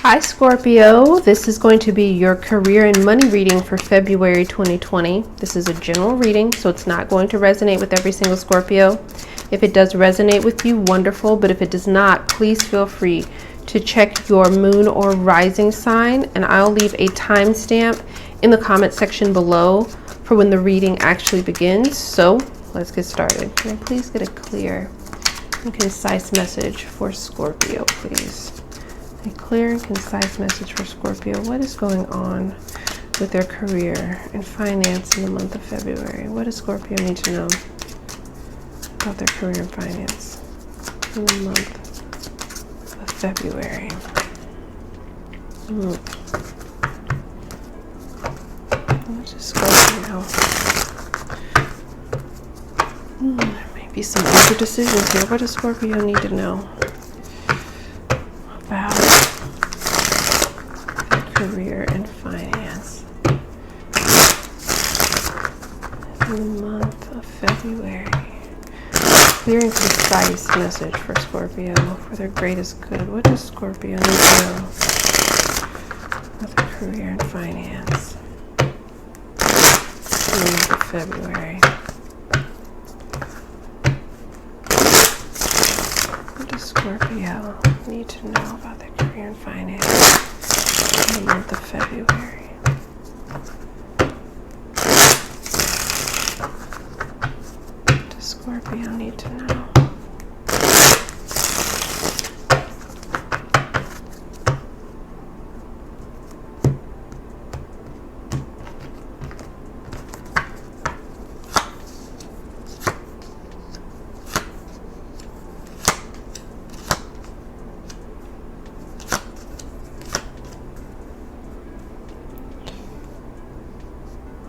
Hi Scorpio, this is going to be your career and money reading for February 2020. This is a general reading, so it's not going to resonate with every single Scorpio. If it does resonate with you, wonderful, but if it does not, please feel free to check your moon or rising sign, and I'll leave a timestamp in the comment section below for when the reading actually begins. So let's get started. Can I please get a clear and concise message for Scorpio, please? A clear and concise message for Scorpio. What is going on with their career and finance in the month of February? What does Scorpio need to know about their career and finance in the month of February? What does Scorpio? There may be some major decisions here. What does Scorpio need to know about their career and finance in the month of February? Clear and concise message for Scorpio for their greatest good. What does Scorpio need to know about their career and finance in the month of February? What does Scorpio need to know about their career and finance in the month of February? What does Scorpio need to know?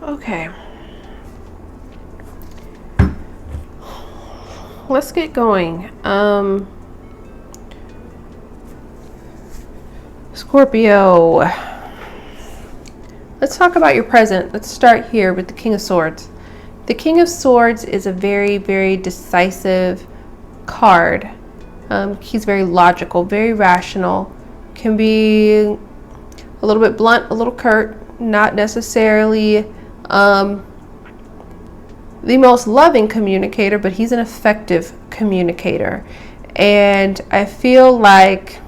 Okay, let's get going. Scorpio, let's talk about your present. Let's start here with the King of Swords. The King of Swords is a very, very decisive card. He's very logical, very rational, can be a little bit blunt, a little curt, not necessarily the most loving communicator, but he's an effective communicator. And I feel like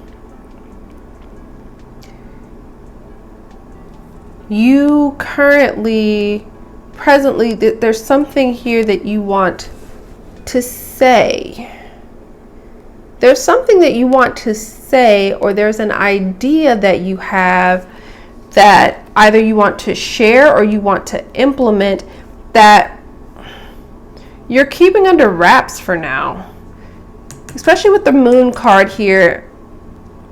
you presently, there's something here that you want to say. There's something that you want to say, or there's an idea that you have that either you want to share or you want to implement that you're keeping under wraps for now, especially with the moon card here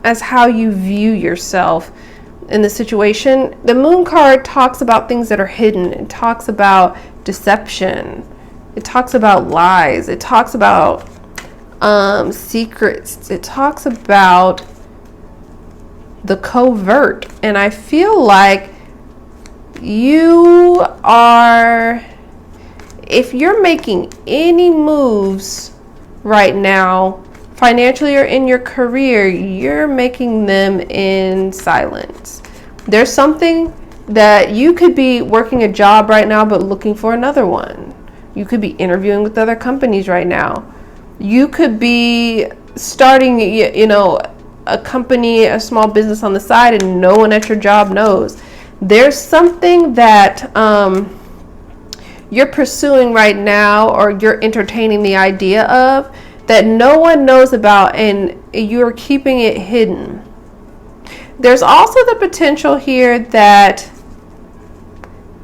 as how you view yourself in the situation. The moon card talks about things that are hidden. It talks about deception. It talks about lies. It talks about secrets. It talks about the covert. And I feel like you are, if you're making any moves right now, financially or in your career, you're making them in silence. There's something that you could be working a job right now, but looking for another one. You could be interviewing with other companies right now. You could be starting, a company, a small business on the side, and no one at your job knows. There's something that you're pursuing right now, or you're entertaining the idea of, that no one knows about, and you're keeping it hidden. There's also the potential here that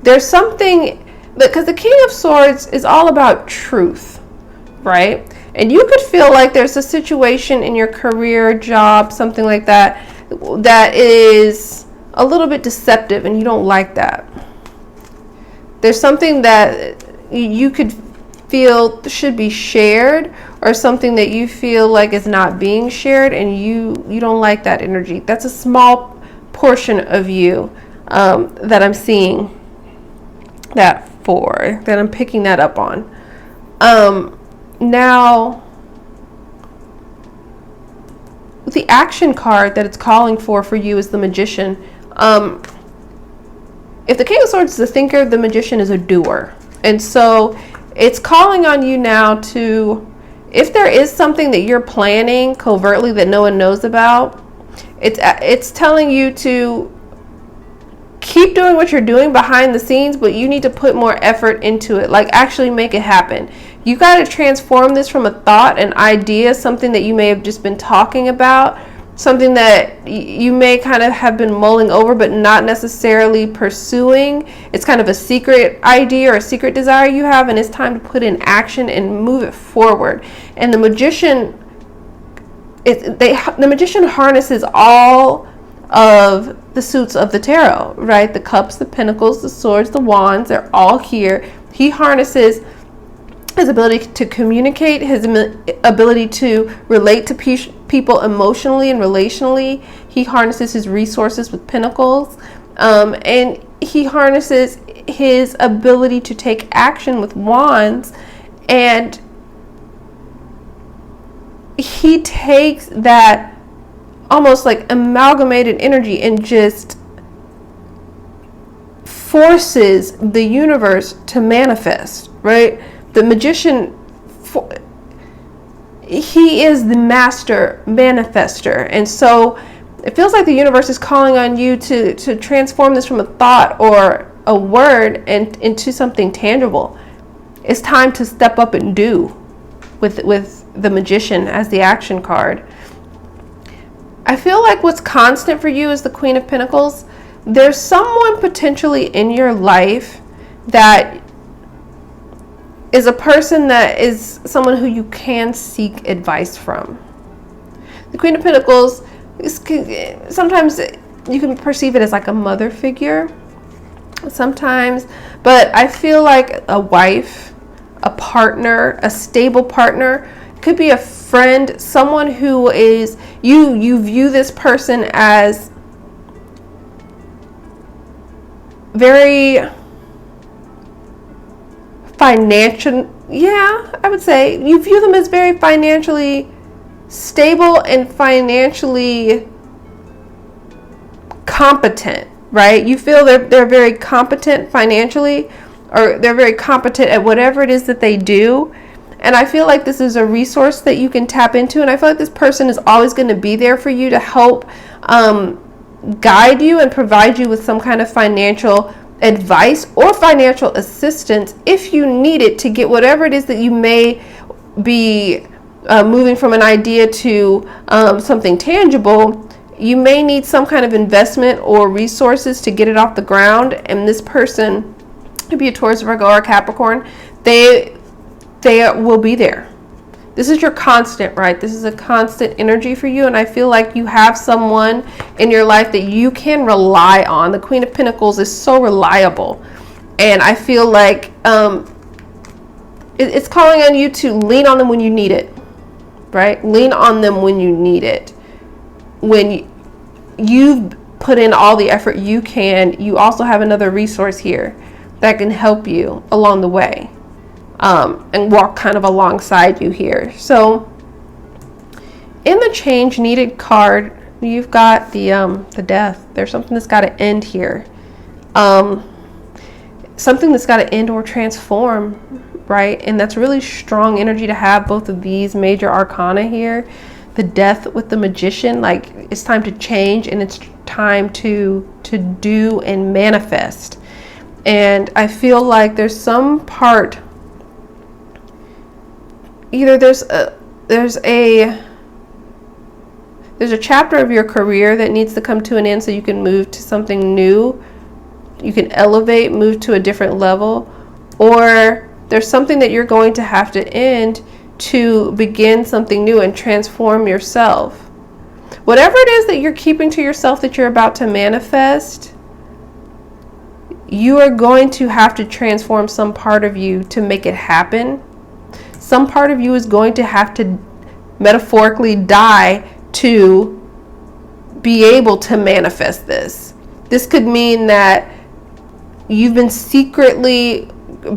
there's something, because the King of Swords is all about truth, right? And you could feel like there's a situation in your career, job, something like that, that is a little bit deceptive, and you don't like that. There's something that you could feel should be shared, or something that you feel like is not being shared, and you don't like that energy. That's a small portion of you that I'm seeing that for, that I'm picking that up on. Now, the action card that it's calling for you is the Magician. If the King of Swords is a thinker, the Magician is a doer. And so it's calling on you now to, if there is something that you're planning covertly that no one knows about, it's telling you to keep doing what you're doing behind the scenes, but you need to put more effort into it. Like, actually make it happen. You got to transform this from a thought, an idea, something that you may have just been talking about, something that you may kind of have been mulling over but not necessarily pursuing. It's kind of a secret idea or a secret desire you have, and it's time to put in action and move it forward. And the Magician, the Magician harnesses all of the suits of the tarot, right? The cups, the pentacles, the swords, the wands, they're all here. He harnesses his ability to communicate, his ability to relate to people emotionally and relationally. He harnesses his resources with pentacles, and he harnesses his ability to take action with wands. And he takes that almost like amalgamated energy and just forces the universe to manifest, right? The Magician, he is the master manifester. And so it feels like the universe is calling on you to transform this from a thought or a word and into something tangible. It's time to step up and do with the Magician as the action card. I feel like what's constant for you is the Queen of Pentacles. There's someone potentially in your life that is a person that is someone who you can seek advice from. The Queen of Pentacles, sometimes you can perceive it as like a mother figure sometimes, but I feel like a wife, a partner, a stable partner. Could be a friend, someone who is, you view this person as very financial. Yeah, I would say you view them as very financially stable and financially competent, right? You feel they're very competent financially, or they're very competent at whatever it is that they do. And I feel like this is a resource that you can tap into. And I feel like this person is always going to be there for you to help guide you and provide you with some kind of financial advice or financial assistance if you need it to get whatever it is that you may be moving from an idea to something tangible. You may need some kind of investment or resources to get it off the ground. And this person could be a Taurus, Virgo, or Capricorn. They will be there. This is your constant, right? This is a constant energy for you. And I feel like you have someone in your life that you can rely on. The Queen of Pentacles is so reliable. And I feel like it's calling on you to lean on them when you need it, right? Lean on them when you need it. When you've put in all the effort you can, you also have another resource here that can help you along the way. And walk kind of alongside you here. So in the change needed card, you've got the death. There's something that's got to end here. Something that's got to end or transform, right? And that's really strong energy to have both of these major arcana here. The death with the Magician, like it's time to change and it's time to do and manifest. And I feel like there's some part, either there's a chapter of your career that needs to come to an end so you can move to something new. You can elevate, move to a different level, or there's something that you're going to have to end to begin something new and transform yourself. Whatever it is that you're keeping to yourself that you're about to manifest, you are going to have to transform some part of you to make it happen. Some part of you is going to have to metaphorically die to be able to manifest this. This could mean that you've been secretly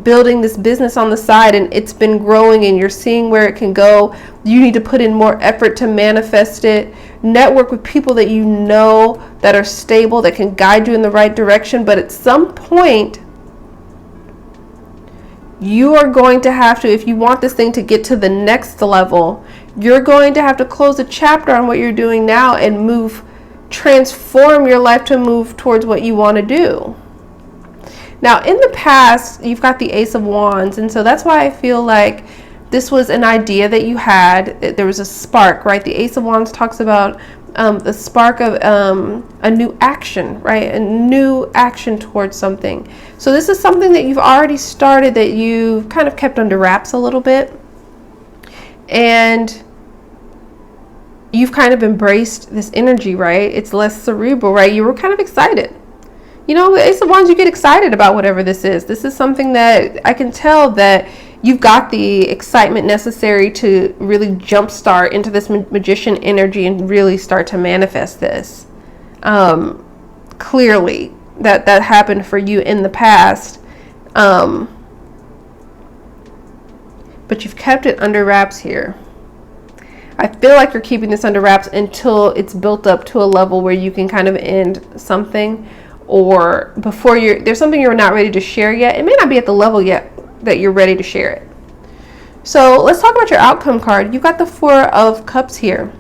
building this business on the side and it's been growing and you're seeing where it can go. You need to put in more effort to manifest it. Network with people that you know that are stable, that can guide you in the right direction. But at some point, you are going to have to, if you want this thing to get to the next level, you're going to have to close a chapter on what you're doing now and transform your life to move towards what you want to do. Now, in the past, you've got the Ace of Wands, and so that's why I feel like this was an idea that you had. There was a spark, right? The Ace of Wands talks about the spark of a new action, right? A new action towards something. So this is something that you've already started, that you've kind of kept under wraps a little bit. And you've kind of embraced this energy, right? It's less cerebral, right? You were kind of excited. You know, the Ace of Wands, you get excited about whatever this is. This is something that I can tell that you've got the excitement necessary to really jumpstart into this magician energy and really start to manifest this. Clearly, that happened for you in the past. But you've kept it under wraps here. I feel like you're keeping this under wraps until it's built up to a level where you can kind of end something, or before there's something you're not ready to share yet. It may not be at the level yet that you're ready to share it. So let's talk about your outcome card. You've got the Four of Cups here.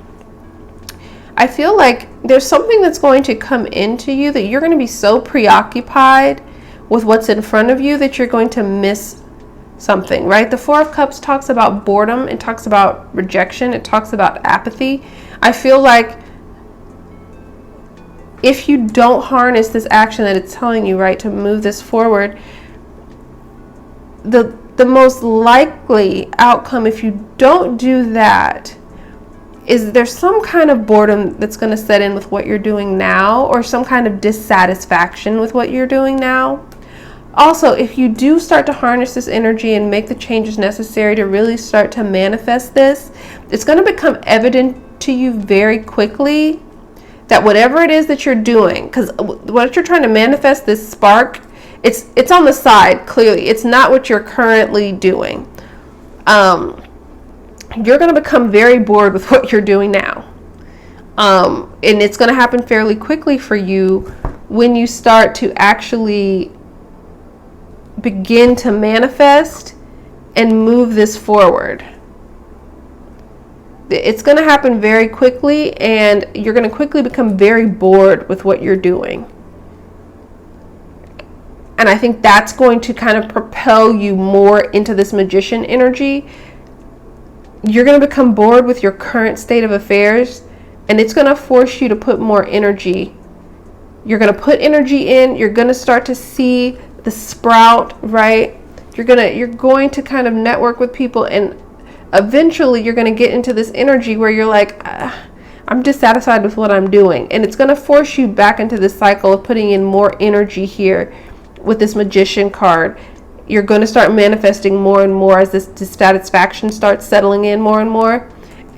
I feel like there's something that's going to come into you that you're going to be so preoccupied with what's in front of you that you're going to miss something, right? The Four of Cups talks about boredom. It talks about rejection. It talks about apathy. I feel like if you don't harness this action that it's telling you, right, to move this forward, the most likely outcome, if you don't do that, is there's some kind of boredom that's going to set in with what you're doing now, or some kind of dissatisfaction with what you're doing now. Also, if you do start to harness this energy and make the changes necessary to really start to manifest this, it's going to become evident to you very quickly that whatever it is that you're doing, because what you're trying to manifest, this spark, it's on the side, clearly. It's not what you're currently doing. You're going to become very bored with what you're doing now. And it's going to happen fairly quickly for you when you start to actually begin to manifest and move this forward. It's going to happen very quickly, and you're going to quickly become very bored with what you're doing. And I think that's going to kind of propel you more into this magician energy. You're going to become bored with your current state of affairs, and it's going to force you to put more energy. You're going to put energy in. You're going to start to see the sprout, right? You're going to kind of network with people, and eventually you're going to get into this energy where you're like, I'm dissatisfied with what I'm doing. And it's going to force you back into this cycle of putting in more energy here with this magician card. You're going to start manifesting more and more as this dissatisfaction starts settling in more and more.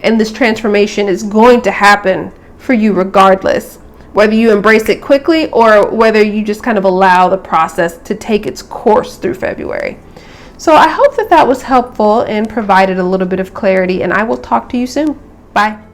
And this transformation is going to happen for you regardless, whether you embrace it quickly or whether you just kind of allow the process to take its course through February. So I hope that was helpful and provided a little bit of clarity, and I will talk to you soon. Bye.